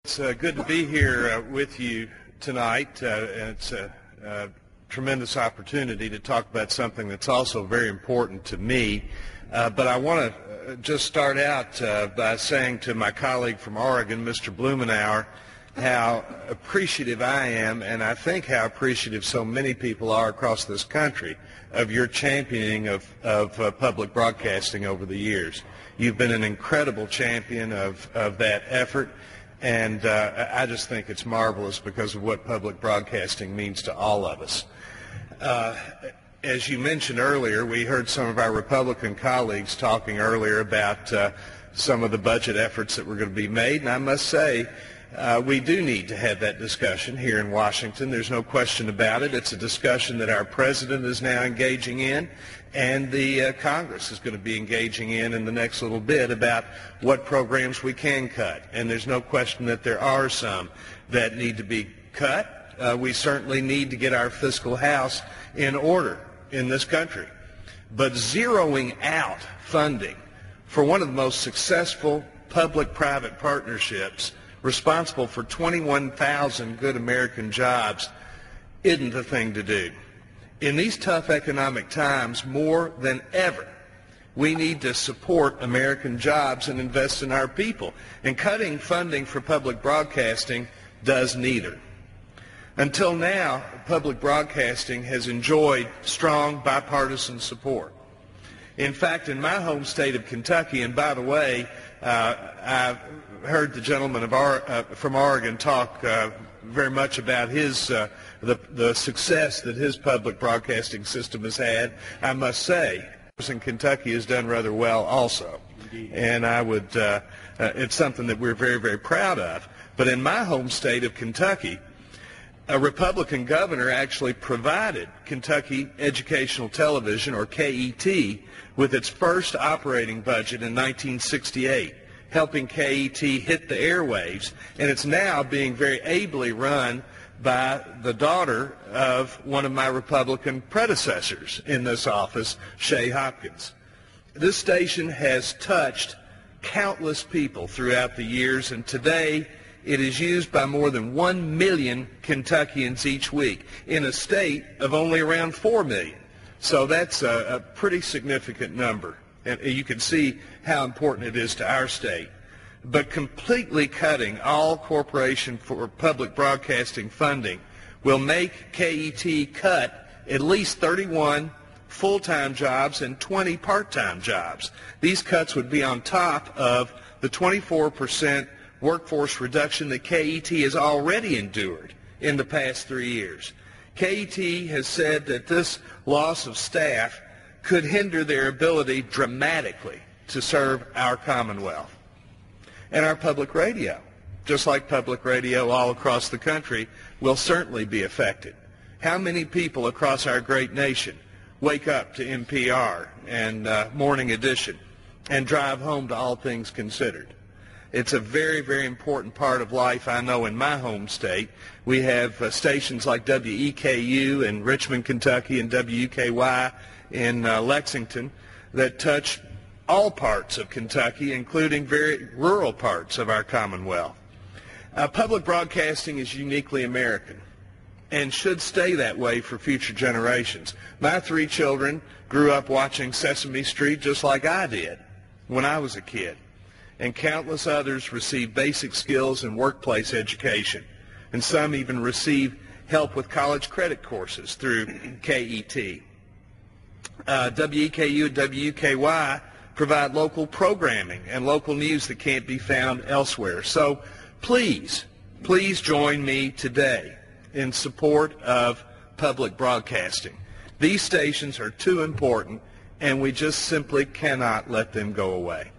It's good to be here with you tonight. It's a tremendous opportunity to talk about something that's also very important to me. But I want to just start out by saying to my colleague from Oregon, Mr. Blumenauer, how appreciative I am, and I think how appreciative so many people are across this country, of your championing of public broadcasting over the years. You've been an incredible champion of that effort, and I just think it's marvelous because of what public broadcasting means to all of us. As you mentioned earlier, we heard some of our Republican colleagues talking earlier about some of the budget efforts that were going to be made, and I must say we do need to have that discussion here in Washington. There's no question about it. It's a discussion that our president is now engaging in, and the Congress is going to be engaging in the next little bit about what programs we can cut. And there's no question that there are some that need to be cut. We certainly need to get our fiscal house in order in this country. But zeroing out funding for one of the most successful public-private partnerships responsible for 21,000 good American jobs isn't the thing to do. In these tough economic times, more than ever, we need to support American jobs and invest in our people. And cutting funding for public broadcasting does neither. Until now, public broadcasting has enjoyed strong bipartisan support. In fact, in my home state of Kentucky, and by the way, I've heard the gentleman from Oregon talk very much about his the success that his public broadcasting system has had. I must say, in Kentucky has done rather well also. Indeed. And I would it's something that we're very, very proud of. But in my home state of Kentucky, a Republican governor actually provided Kentucky Educational Television, or KET, with its first operating budget in 1968, helping KET hit the airwaves, and it's now being very ably run by the daughter of one of my Republican predecessors in this office, Shay Hopkins. This station has touched countless people throughout the years, and today it is used by more than 1 million Kentuckians each week in a state of only around 4 million. So that's a pretty significant number, and you can see how important it is to our state. But completely cutting all corporation for public broadcasting funding will make KET cut at least 31 full-time jobs and 20 part-time jobs. These cuts would be on top of the 24% workforce reduction that KET has already endured in the past 3 years. KET has said that this loss of staff could hinder their ability dramatically to serve our Commonwealth. And our public radio, just like public radio all across the country, will certainly be affected. How many people across our great nation wake up to NPR and Morning Edition and drive home to All Things Considered? It's a very, very important part of life. I know in my home state, we have stations like WEKU in Richmond, Kentucky, and WUKY in Lexington that touch all parts of Kentucky, including very rural parts of our Commonwealth. Public broadcasting is uniquely American and should stay that way for future generations. My 3 children grew up watching Sesame Street just like I did when I was a kid, and countless others receive basic skills and workplace education, and some even receive help with college credit courses through KET. WEKU and WUKY provide local programming and local news that can't be found elsewhere. So please join me today in support of public broadcasting. These stations are too important, and we just simply cannot let them go away.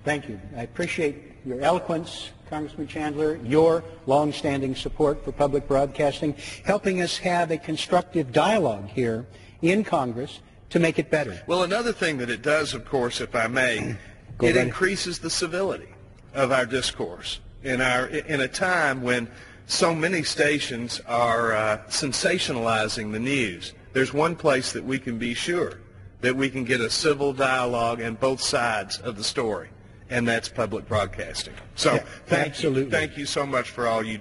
Thank you. I appreciate your eloquence, Congressman Chandler, your long-standing support for public broadcasting, helping us have a constructive dialogue here in Congress to make it better. Well, another thing that it does, of course, if I may, it increases the civility of our discourse in a time when so many stations are sensationalizing the news. There's one place that we can be sure that we can get a civil dialogue on both sides of the story, and that's public broadcasting. So Absolutely. thank you so much for all you do.